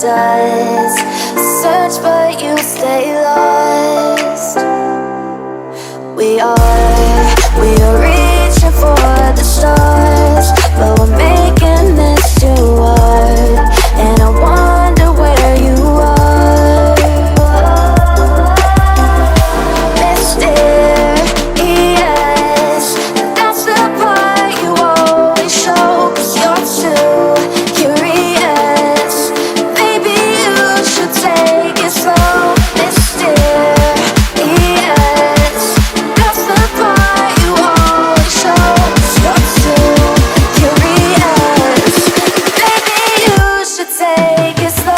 does. Search but you stay lost. We are reaching for the stars, but we're making this too hard. And I wonder where you are. Mysterious, that's the part you always show, 'cause you're too curious. Maybe you should take it slow. Mysterious, that's the part you always show, 'cause you're too curious. Maybe you should take it slow.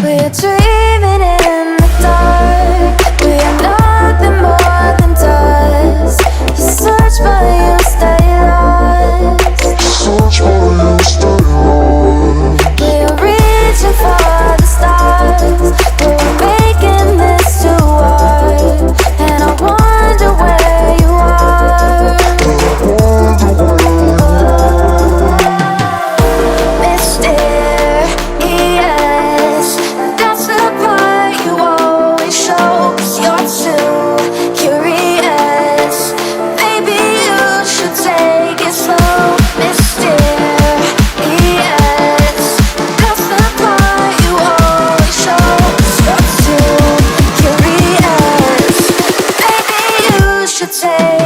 We're dreaming in the dark. We are nothing more than dust. You search but you stay lost. We are reaching for the stars, but we're making this too hard. And I wonder where you are. Mysterious, that's the part you always show, 'cause you're too curious. Maybe you should take it slow. Mysterious, that's the part you always show, 'cause you're too curious. Maybe you should take